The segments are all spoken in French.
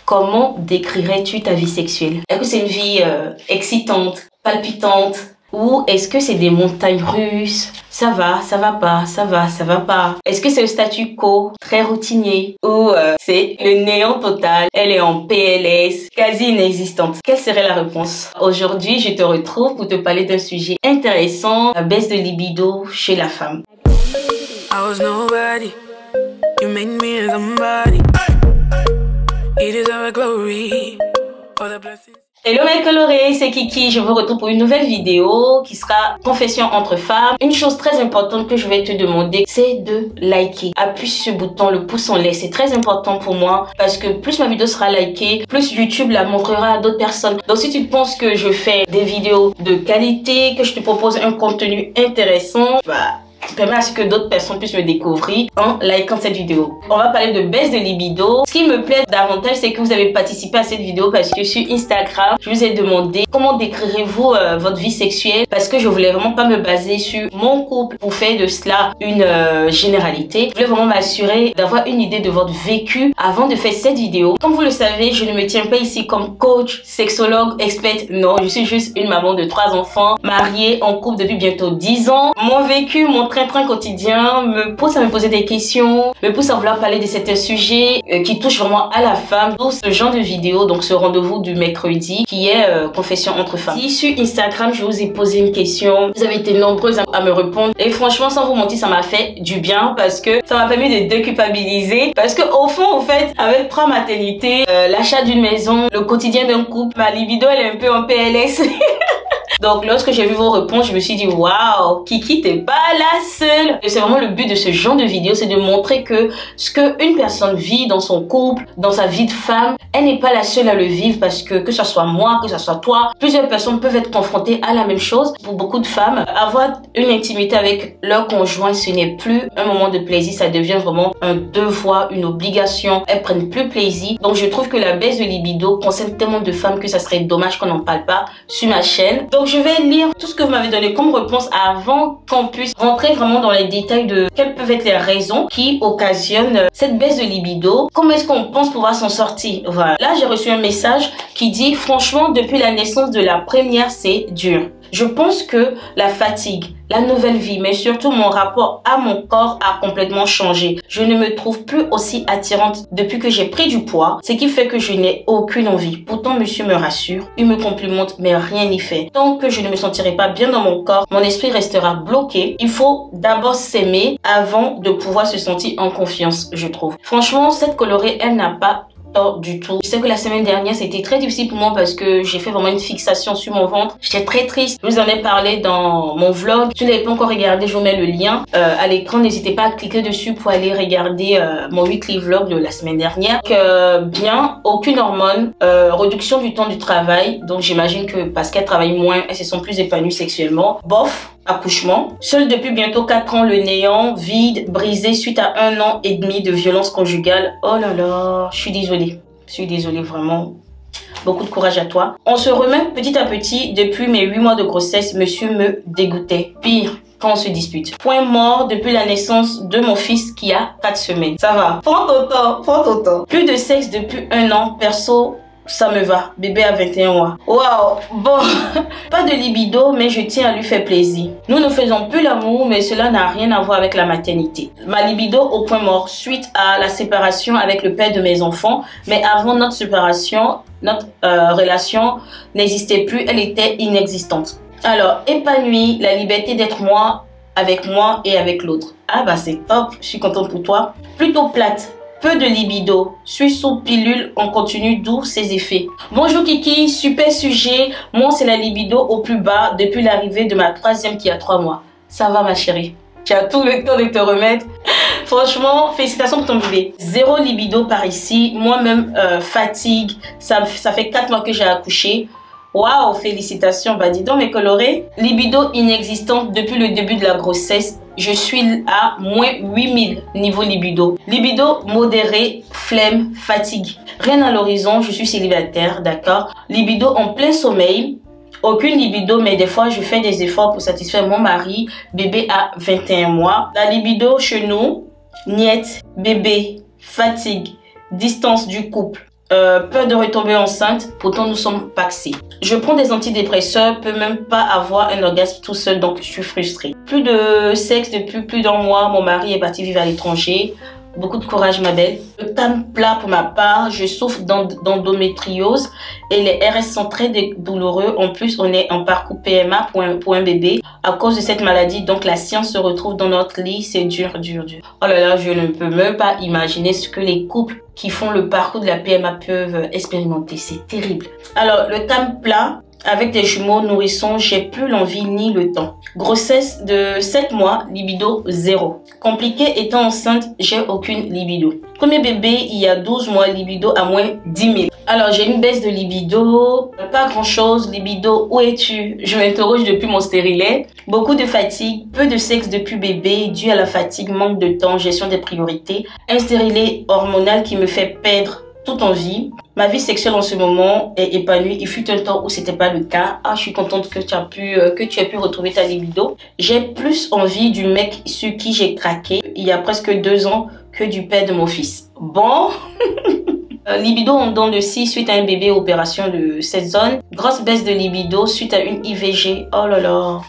comment décrirais-tu ta vie sexuelle? Est-ce que c'est une vie excitante, palpitante? Ou est-ce que c'est des montagnes russes? Ça va pas, ça va pas. Est-ce que c'est le statu quo, très routinier? Ou c'est le néant total, elle est en PLS, quasi inexistante? Quelle serait la réponse? Aujourd'hui, je te retrouve pour te parler d'un sujet intéressant, la baisse de libido chez la femme. I was nobody. You made me somebody. It is our glory. All the blessings. Hello mes colorés, c'est Kiki, je vous retrouve pour une nouvelle vidéo qui sera confession entre femmes. Une chose très importante que je vais te demander, c'est de liker. Appuie sur ce bouton, le pouce en l'air, c'est très important pour moi parce que plus ma vidéo sera likée, plus YouTube la montrera à d'autres personnes. Donc si tu penses que je fais des vidéos de qualité, que je te propose un contenu intéressant, permet à ce que d'autres personnes puissent me découvrir en likant cette vidéo. On va parler de baisse de libido. Ce qui me plaît davantage, c'est que vous avez participé à cette vidéo parce que sur Instagram, je vous ai demandé comment décrirez-vous votre vie sexuelle, parce que je voulais vraiment pas me baser sur mon couple pour faire de cela une généralité. Je voulais vraiment m'assurer d'avoir une idée de votre vécu avant de faire cette vidéo. Comme vous le savez, je ne me tiens pas ici comme coach, sexologue, experte. Non, je suis juste une maman de 3 enfants, mariée, en couple depuis bientôt 10 ans. Mon vécu, mon train quotidien me pousse à me poser des questions, me pousse à vouloir parler de certains sujets qui touchent vraiment à la femme. D'où ce genre de vidéo, donc ce rendez-vous du mercredi qui est confession entre femmes. Si sur Instagram je vous ai posé une question, vous avez été nombreuses à me répondre et franchement sans vous mentir ça m'a fait du bien parce que ça m'a permis de déculpabiliser, parce que au fond en fait avec 3 maternités, l'achat d'une maison, le quotidien d'un couple, ma libido elle est un peu en PLS. Donc lorsque j'ai vu vos réponses, je me suis dit waouh, Kiki t'es pas la seule. Et c'est vraiment le but de ce genre de vidéo, c'est de montrer que ce que une personne vit dans son couple, dans sa vie de femme, elle n'est pas la seule à le vivre, parce que ce soit moi, que ce soit toi, plusieurs personnes peuvent être confrontées à la même chose. Pour beaucoup de femmes, avoir une intimité avec leur conjoint, ce n'est plus un moment de plaisir, ça devient vraiment un devoir, une obligation. Elles prennent plus plaisir. Donc je trouve que la baisse de libido concerne tellement de femmes que ça serait dommage qu'on n'en parle pas sur ma chaîne. Donc je vais lire tout ce que vous m'avez donné comme réponse avant qu'on puisse rentrer vraiment dans les détails de quelles peuvent être les raisons qui occasionnent cette baisse de libido. Comment est-ce qu'on pense pouvoir s'en sortir? Voilà. Là, j'ai reçu un message qui dit: franchement, depuis la naissance de la première, c'est dur. Je pense que la fatigue, la nouvelle vie, mais surtout mon rapport à mon corps a complètement changé. Je ne me trouve plus aussi attirante depuis que j'ai pris du poids, ce qui fait que je n'ai aucune envie. Pourtant, monsieur me rassure, il me complimente, mais rien n'y fait. Tant que je ne me sentirai pas bien dans mon corps, mon esprit restera bloqué. Il faut d'abord s'aimer avant de pouvoir se sentir en confiance, je trouve. Franchement, cette colorée, elle n'a pas du tout. Je sais que la semaine dernière c'était très difficile pour moi parce que j'ai fait vraiment une fixation sur mon ventre. J'étais très triste. Je vous en ai parlé dans mon vlog. Si vous n'avez pas encore regardé, je vous mets le lien à l'écran. N'hésitez pas à cliquer dessus pour aller regarder mon weekly vlog de la semaine dernière. Bien, aucune hormone, réduction du temps du travail. Donc j'imagine que parce qu'elle travaille moins, elles se sont plus épanouies sexuellement. Bof. Accouchement. Seul depuis bientôt 4 ans, le néant, vide, brisé suite à 1 an et demi de violence conjugale. Oh là là, je suis désolée. Je suis désolée vraiment. Beaucoup de courage à toi. On se remet petit à petit. Depuis mes 8 mois de grossesse, monsieur me dégoûtait. Pire, quand on se dispute. Point mort depuis la naissance de mon fils qui a 4 semaines. Ça va. Prends ton temps, prends ton temps. Plus de sexe depuis 1 an. Perso, ça me va. Bébé a 21 mois. Waouh. Bon, pas de libido, mais je tiens à lui faire plaisir. Nous ne faisons plus l'amour, mais cela n'a rien à voir avec la maternité. Ma libido au point mort suite à la séparation avec le père de mes enfants. Mais avant notre séparation, notre relation n'existait plus. Elle était inexistante. Alors, épanouie, la liberté d'être moi, avec moi et avec l'autre. Ah bah c'est top, je suis contente pour toi. Plutôt plate. Peu de libido, suis sous pilule, on continue, d'où ses effets. Bonjour Kiki, super sujet. Moi c'est la libido au plus bas depuis l'arrivée de ma 3e qui a 3 mois. Ça va ma chérie, tu as tout le temps de te remettre. Franchement, félicitations pour ton bébé. 0 libido par ici, moi-même fatigue, ça fait 4 mois que j'ai accouché. Waouh, félicitations, bah dis donc mes colorés. Libido inexistante depuis le début de la grossesse. Je suis à moins 8000 niveau libido. Libido modéré, flemme, fatigue. Rien à l'horizon, je suis célibataire, d'accord. Libido en plein sommeil. Aucune libido, mais des fois je fais des efforts pour satisfaire mon mari. Bébé a 21 mois. La libido chez nous, niet, bébé, fatigue, distance du couple. Peur de retomber enceinte, pourtant nous sommes paxés. Je prends des antidépresseurs, peux même pas avoir un orgasme tout seul, donc je suis frustrée. Plus de sexe depuis plus d'un mois, mon mari est parti vivre à l'étranger. Beaucoup de courage ma belle. Le temps plat pour ma part, je souffre d'endométriose et les RS sont très douloureux. En plus, on est en parcours PMA pour un bébé à cause de cette maladie. Donc la science se retrouve dans notre lit, c'est dur. Oh là là, je ne peux même pas imaginer ce que les couples qui font le parcours de la PMA peuvent expérimenter. C'est terrible. Alors, le temps plat, avec des jumeaux nourrissons, j'ai plus l'envie ni le temps. Grossesse de 7 mois, libido 0. Compliqué étant enceinte, j'ai aucune libido. Premier bébé, il y a 12 mois, libido à moins 10 000. Alors, j'ai une baisse de libido, pas grand chose. Libido, où es-tu? Je m'interroge depuis mon stérilet. Beaucoup de fatigue, peu de sexe depuis bébé, dû à la fatigue, manque de temps, gestion des priorités. Un stérilet hormonal qui me fait perdre toute envie. Ma vie sexuelle en ce moment est épanouie. Il fut un temps où c'était pas le cas. Ah, je suis contente que tu aies pu retrouver ta libido. J'ai plus envie du mec sur qui j'ai craqué il y a presque 2 ans que du père de mon fils. Bon. Libido en dents de scie suite à un bébé opération de cette zone. Grosse baisse de libido suite à une IVG. Oh là là.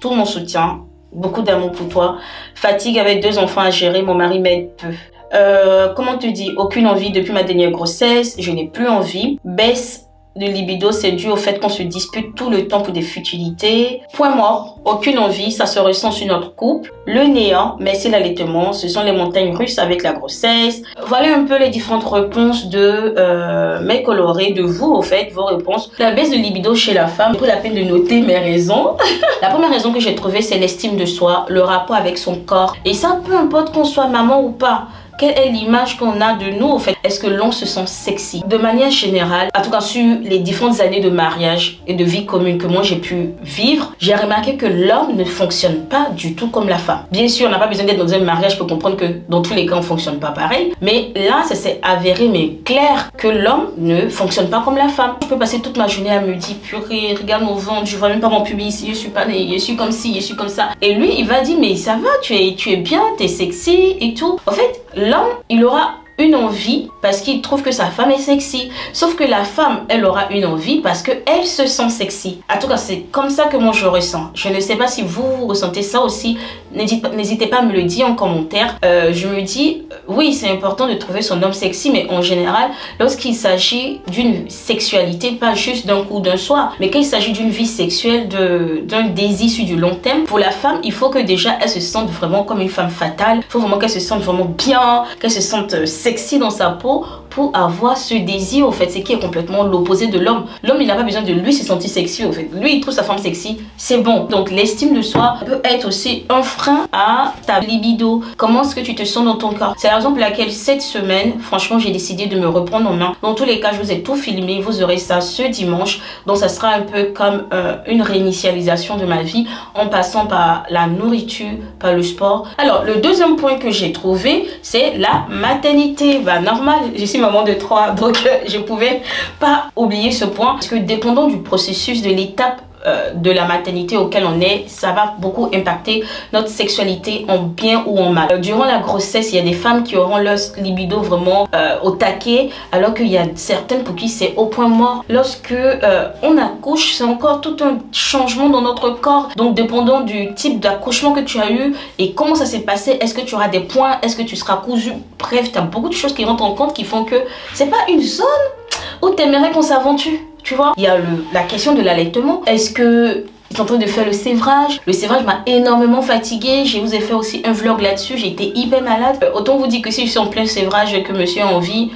Tout mon soutien. Beaucoup d'amour pour toi. Fatigue avec 2 enfants à gérer. Mon mari m'aide peu. Comment te dire, aucune envie depuis ma dernière grossesse, je n'ai plus envie. Baisse de libido, c'est dû au fait qu'on se dispute tout le temps pour des futilités. Point mort, aucune envie, ça se ressent sur notre couple. Le néant, merci l'allaitement, ce sont les montagnes russes avec la grossesse. Voilà un peu les différentes réponses de mes colorés, de vous au fait, vos réponses. La baisse de libido chez la femme, j'ai pris la peine de noter mes raisons. La première raison que j'ai trouvée, c'est l'estime de soi, le rapport avec son corps. Et ça, peu importe qu'on soit maman ou pas. Quelle est l'image qu'on a de nous au fait? Est-ce que l'on se sent sexy? De manière générale, en tout cas sur les différentes années de mariage et de vie commune que moi j'ai pu vivre, j'ai remarqué que l'homme ne fonctionne pas du tout comme la femme. Bien sûr, on n'a pas besoin d'être dans un mariage pour comprendre que dans tous les cas on fonctionne pas pareil. Mais là, ça s'est avéré mais clair que l'homme ne fonctionne pas comme la femme. Je peux passer toute ma journée à me dire purée, regarde mon ventre, je vois même pas mon pubis, je suis pas née, je suis comme ci, je suis comme ça. Et lui, il va dire mais ça va, tu es bien, tu es sexy et tout. En fait, l'homme, il aura une envie parce qu'il trouve que sa femme est sexy. Sauf que la femme, elle aura une envie parce qu'elle se sent sexy. En tout cas, c'est comme ça que moi je ressens. Je ne sais pas si vous ressentez ça aussi. N'hésitez pas à me le dire en commentaire. Je me dis, oui, c'est important de trouver son homme sexy, mais en général, lorsqu'il s'agit d'une sexualité, pas juste d'un coup d'un soir, mais quand il s'agit d'une vie sexuelle, d'un désir sur du long terme, pour la femme, il faut que déjà elle se sente vraiment comme une femme fatale. Il faut vraiment qu'elle se sente vraiment bien, qu'elle se sente sexy dans sa peau pour avoir ce désir au fait, c'est qui est complètement l'opposé de l'homme. L'homme, il n'a pas besoin de lui se sentir sexy au fait. Lui, il trouve sa femme sexy, c'est bon. Donc l'estime de soi peut être aussi un frein à ta libido. Comment est-ce que tu te sens dans ton corps? C'est la raison pour laquelle cette semaine, franchement, j'ai décidé de me reprendre en main. Dans tous les cas, je vous ai tout filmé, vous aurez ça ce dimanche. Donc ça sera un peu comme une réinitialisation de ma vie en passant par la nourriture, par le sport. Alors, le deuxième point que j'ai trouvé, c'est la maternité. Bah normal, je suis maman de 3, donc je pouvais pas oublier ce point parce que dépendant du processus, de l'étape de la maternité auquel on est, ça va beaucoup impacter notre sexualité en bien ou en mal. Durant la grossesse, il y a des femmes qui auront leur libido vraiment au taquet, alors qu'il y a certaines pour qui c'est au point mort. Lorsque on accouche, c'est encore tout un changement dans notre corps. Donc dépendant du type d'accouchement que tu as eu et comment ça s'est passé, est-ce que tu auras des points, est-ce que tu seras cousu, bref, tu as beaucoup de choses qui rentrent en compte qui font que c'est pas une zone où tu aimerais qu'on s'aventure. Tu vois, il y a la question de l'allaitement. Est-ce que je suis en train de faire le sévrage? Le sévrage m'a énormément fatiguée. Je vous ai fait aussi un vlog là-dessus. J'ai été hyper malade. Autant vous dire que si je suis en plein sévrage que monsieur a envie,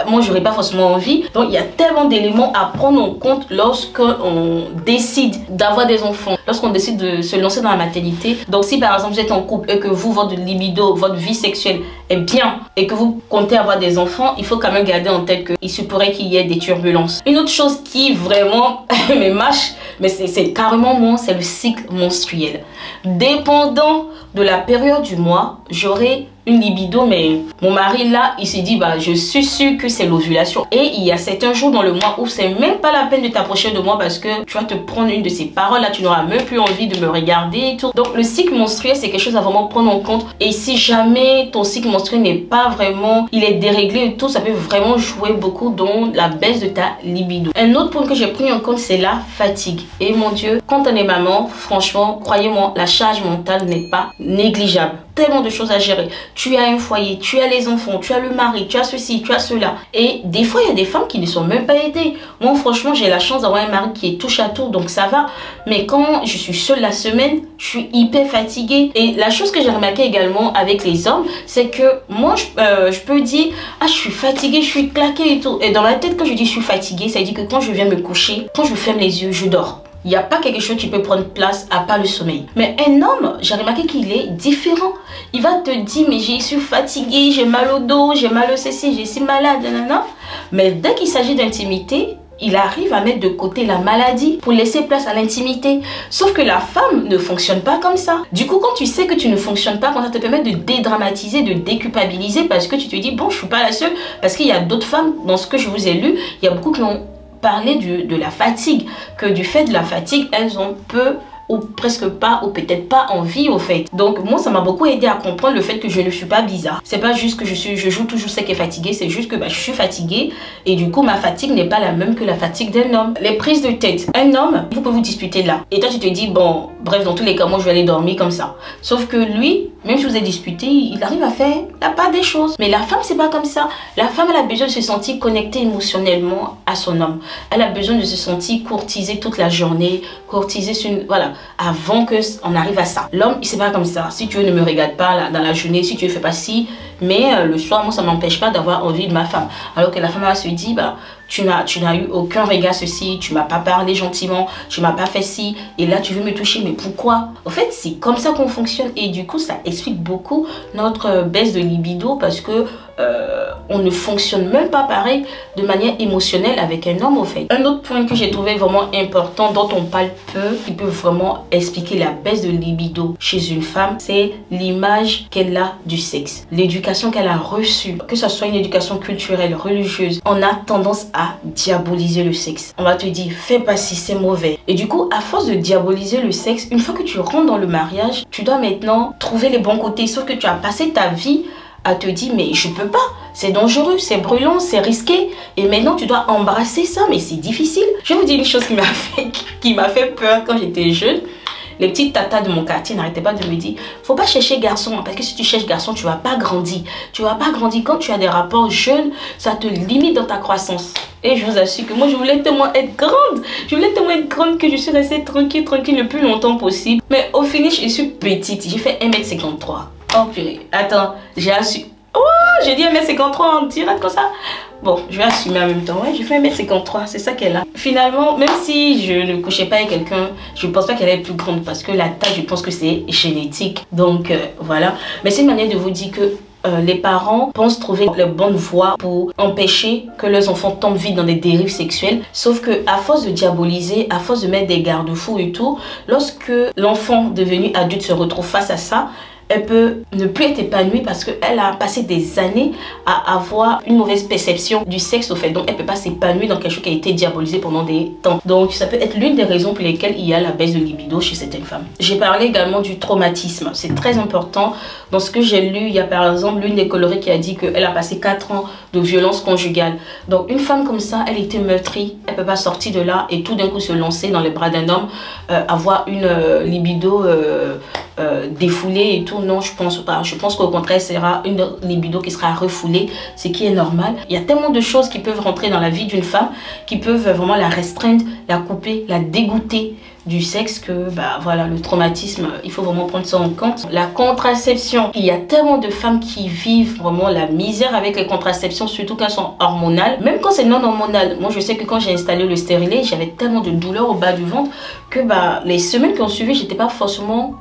moi j'aurais pas forcément envie. Donc il y a tellement d'éléments à prendre en compte lorsqu'on décide d'avoir des enfants, lorsqu'on décide de se lancer dans la maternité. Donc si par exemple vous êtes en couple et que vous, votre libido, votre vie sexuelle est bien et que vous comptez avoir des enfants, il faut quand même garder en tête qu'il se pourrait qu'il y ait des turbulences. Une autre chose qui vraiment me mâche, mais c'est carrément moi, c'est le cycle menstruel. Dépendant de la période du mois, j'aurai une libido, mais mon mari là, il s'est dit, bah je suis sûre que c'est l'ovulation. Et il y a certains jours dans le mois où c'est même pas la peine de t'approcher de moi parce que tu vas te prendre une de ces paroles là, tu n'auras même plus envie de me regarder et tout. Donc le cycle menstruel, c'est quelque chose à vraiment prendre en compte. Et si jamais ton cycle menstruel n'est pas vraiment, il est déréglé et tout, ça peut vraiment jouer beaucoup dans la baisse de ta libido. Un autre point que j'ai pris en compte, c'est la fatigue. Et mon Dieu, quand on est maman, franchement, croyez-moi, la charge mentale n'est pas négligeable. Tellement de choses à gérer. Tu as un foyer, tu as les enfants, tu as le mari, tu as ceci, tu as cela. Et des fois, il y a des femmes qui ne sont même pas aidées. Moi, franchement, j'ai la chance d'avoir un mari qui est touche à tout, donc ça va. Mais quand je suis seule la semaine, je suis hyper fatiguée. Et la chose que j'ai remarqué également avec les hommes, c'est que moi, je peux dire, ah, je suis fatiguée, je suis claquée et tout. Et dans ma tête, quand je dis je suis fatiguée, ça veut dire que quand je viens me coucher, quand je ferme les yeux, je dors. Il n'y a pas quelque chose qui peut prendre place à part le sommeil. Mais un homme, j'ai remarqué qu'il est différent. Il va te dire, mais je suis fatigué, j'ai mal au dos, j'ai mal au ceci, je suis malade, nanana. Mais dès qu'il s'agit d'intimité, il arrive à mettre de côté la maladie pour laisser place à l'intimité. Sauf que la femme ne fonctionne pas comme ça. Du coup, quand tu sais que tu ne fonctionnes pas, quand ça te permet de dédramatiser, de déculpabiliser, parce que tu te dis, bon, je ne suis pas la seule, parce qu'il y a d'autres femmes, dans ce que je vous ai lu, il y a beaucoup qui ont parler de la fatigue, que du fait de la fatigue, elles ont peu ou presque pas ou peut-être pas envie au fait. Donc moi ça m'a beaucoup aidé à comprendre le fait que je ne suis pas bizarre. C'est pas juste que je joue toujours sec et fatiguée, c'est juste que bah, je suis fatiguée et du coup ma fatigue n'est pas la même que la fatigue d'un homme. Les prises de tête. Un homme, vous pouvez vous disputer là. Et toi tu te dis bon, bref dans tous les cas moi je vais aller dormir comme ça. Sauf que lui, même si vous êtes disputé, il arrive à faire la part des choses. Mais la femme c'est pas comme ça. La femme elle a besoin de se sentir connectée émotionnellement à son homme. Elle a besoin de se sentir courtisée toute la journée, courtisée sur une, voilà, avant qu'on arrive à ça. L'homme, il c'est pas comme ça. Si tu veux, ne me regarde pas là, dans la journée, si tu veux, fais pas ci. Mais le soir, moi, ça m'empêche pas d'avoir envie de ma femme. Alors que la femme, elle se dit, bah, tu n'as eu aucun regard ceci, tu m'as pas parlé gentiment, tu m'as pas fait ci, et là, tu veux me toucher, mais pourquoi? En fait, c'est comme ça qu'on fonctionne. Et du coup, ça explique beaucoup notre baisse de libido parce que on ne fonctionne même pas pareil de manière émotionnelle avec un homme au fait. Un autre point que j'ai trouvé vraiment important, dont on parle peu, qui peut vraiment expliquer la baisse de libido chez une femme, c'est l'image qu'elle a du sexe. L'éducation qu'elle a reçue, que ce soit une éducation culturelle, religieuse, on a tendance à diaboliser le sexe. On va te dire, fais pas si c'est mauvais. Et du coup, à force de diaboliser le sexe, une fois que tu rentres dans le mariage, tu dois maintenant trouver les bons côtés. Sauf que tu as passé ta vie à te dire mais je peux pas, c'est dangereux, c'est brûlant, c'est risqué et maintenant tu dois embrasser ça, mais c'est difficile. Je vais vous dire une chose qui m'a fait peur quand j'étais jeune. Les petites tatas de mon quartier n'arrêtaient pas de me dire faut pas chercher garçon parce que si tu cherches garçon tu vas pas grandir. Tu vas pas grandir quand tu as des rapports jeunes, ça te limite dans ta croissance. Et je vous assure que moi je voulais tellement être grande. Je voulais tellement être grande que je suis restée tranquille le plus longtemps possible. Mais au finish je suis petite, j'ai fait 1m53. Oh purée, attends, j'ai assumé. Oh, j'ai dit 1m53 en direct comme ça. Bon, je vais assumer en même temps. Ouais, j'ai fait 1m53, c'est ça qu'elle a. Finalement, même si je ne couchais pas avec quelqu'un, je ne pense pas qu'elle est plus grande parce que la taille, je pense que c'est génétique. Donc, voilà. Mais c'est une manière de vous dire que les parents pensent trouver les bonnes voies pour empêcher que leurs enfants tombent vite dans des dérives sexuelles. Sauf que à force de diaboliser, à force de mettre des garde-fous et tout, lorsque l'enfant devenu adulte se retrouve face à ça, elle peut ne plus être épanouie parce qu'elle a passé des années à avoir une mauvaise perception du sexe au fait. Donc elle ne peut pas s'épanouir dans quelque chose qui a été diabolisé pendant des temps. Donc ça peut être l'une des raisons pour lesquelles il y a la baisse de libido chez certaines femmes. J'ai parlé également du traumatisme. C'est très important. Dans ce que j'ai lu, il y a par exemple l'une des colorées qui a dit qu'elle a passé 4 ans de violence conjugale. Donc une femme comme ça, elle était meurtrie. Elle ne peut pas sortir de là et tout d'un coup se lancer dans les bras d'un homme, avoir une libido défoulée et tout. Non, je pense pas. Je pense qu'au contraire, ce sera une libido qui sera refoulée, ce qui est normal. Il y a tellement de choses qui peuvent rentrer dans la vie d'une femme, qui peuvent vraiment la restreindre, la couper, la dégoûter du sexe que bah voilà, le traumatisme, il faut vraiment prendre ça en compte. La contraception, il y a tellement de femmes qui vivent vraiment la misère avec les contraceptions, surtout quand elles sont hormonales, même quand c'est non hormonal. Moi je sais que quand j'ai installé le stérilet, j'avais tellement de douleurs au bas du ventre que bah les semaines qui ont suivi, j'étais pas forcément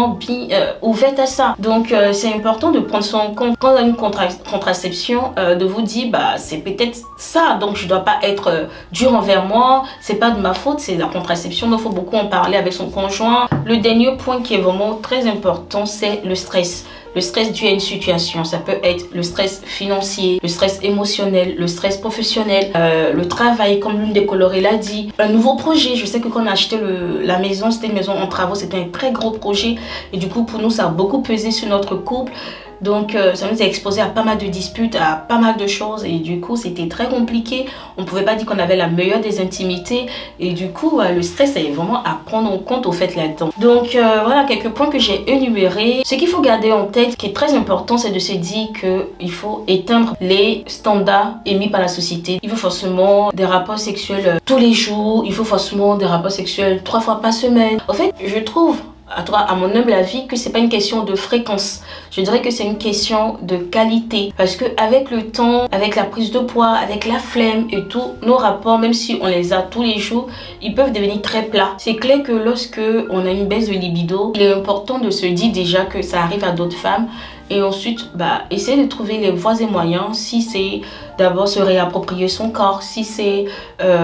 bien ouverte à ça. Donc c'est important de prendre ça en compte quand on a une contraception, de vous dire bah c'est peut-être ça, donc je dois pas être dur envers moi, c'est pas de ma faute, c'est la contraception contraception, donc il faut beaucoup en parler avec son conjoint. Le dernier point qui est vraiment très important, c'est le stress. Le stress dû à une situation, ça peut être le stress financier, le stress émotionnel, le stress professionnel, le travail, comme l'une des colorées l'a dit, un nouveau projet. Je sais que quand on a acheté la maison, c'était une maison en travaux, c'était un très gros projet et du coup pour nous ça a beaucoup pesé sur notre couple. Donc ça nous a exposé à pas mal de disputes, à pas mal de choses et du coup c'était très compliqué. On ne pouvait pas dire qu'on avait la meilleure des intimités et du coup le stress est vraiment à prendre en compte au fait là-dedans. Donc voilà quelques points que j'ai énumérés. Ce qu'il faut garder en tête, qui est très important, c'est de se dire qu'il faut éteindre les standards émis par la société. Il faut forcément des rapports sexuels tous les jours, il faut forcément des rapports sexuels 3 fois par semaine. En fait, je trouve à mon humble avis que c'est pas une question de fréquence, je dirais que c'est une question de qualité, parce que avec le temps, avec la prise de poids, avec la flemme et tout, nos rapports, même si on les a tous les jours, ils peuvent devenir très plats. C'est clair que lorsque on a une baisse de libido, il est important de se dire déjà que ça arrive à d'autres femmes et ensuite essayer de trouver les voies et moyens. Si c'est d'abord se réapproprier son corps, si c'est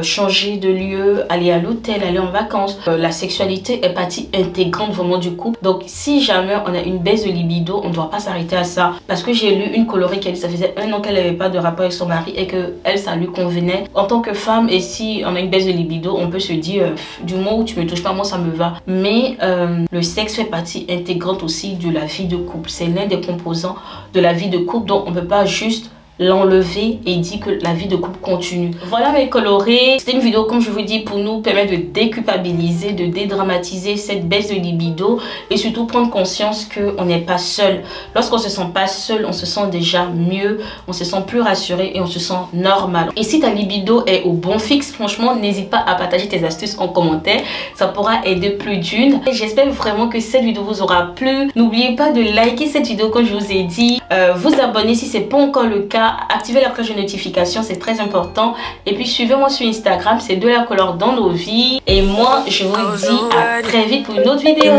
changer de lieu, aller à l'hôtel, aller en vacances. La sexualité est partie intégrante vraiment du couple. Donc si jamais on a une baisse de libido, on ne doit pas s'arrêter à ça. Parce que j'ai lu une colorée qui a dit que ça faisait 1 an qu'elle n'avait pas de rapport avec son mari et que elle, ça lui convenait. En tant que femme, et si on a une baisse de libido, on peut se dire du moment où tu me touches pas, moi ça me va. Mais le sexe fait partie intégrante aussi de la vie de couple. C'est l'un des composants de la vie de couple, donc on ne peut pas juste l'enlever et dire que la vie de couple continue. Voilà mes colorés. C'était une vidéo, comme je vous dis, pour nous permettre de déculpabiliser, de dédramatiser cette baisse de libido et surtout prendre conscience qu'on n'est pas seul. Lorsqu'on se sent pas seul, on se sent déjà mieux, on se sent plus rassuré et on se sent normal. Et si ta libido est au bon fixe, franchement, n'hésite pas à partager tes astuces en commentaire. Ça pourra aider plus d'une. J'espère vraiment que cette vidéo vous aura plu. N'oubliez pas de liker cette vidéo comme je vous ai dit. Vous abonner si ce n'est pas encore le cas. Activez la cloche de notification, c'est très important. Et puis suivez-moi sur Instagram, c'est de la couleur dans nos vies. Et moi, je vous dis à très vite pour une autre vidéo.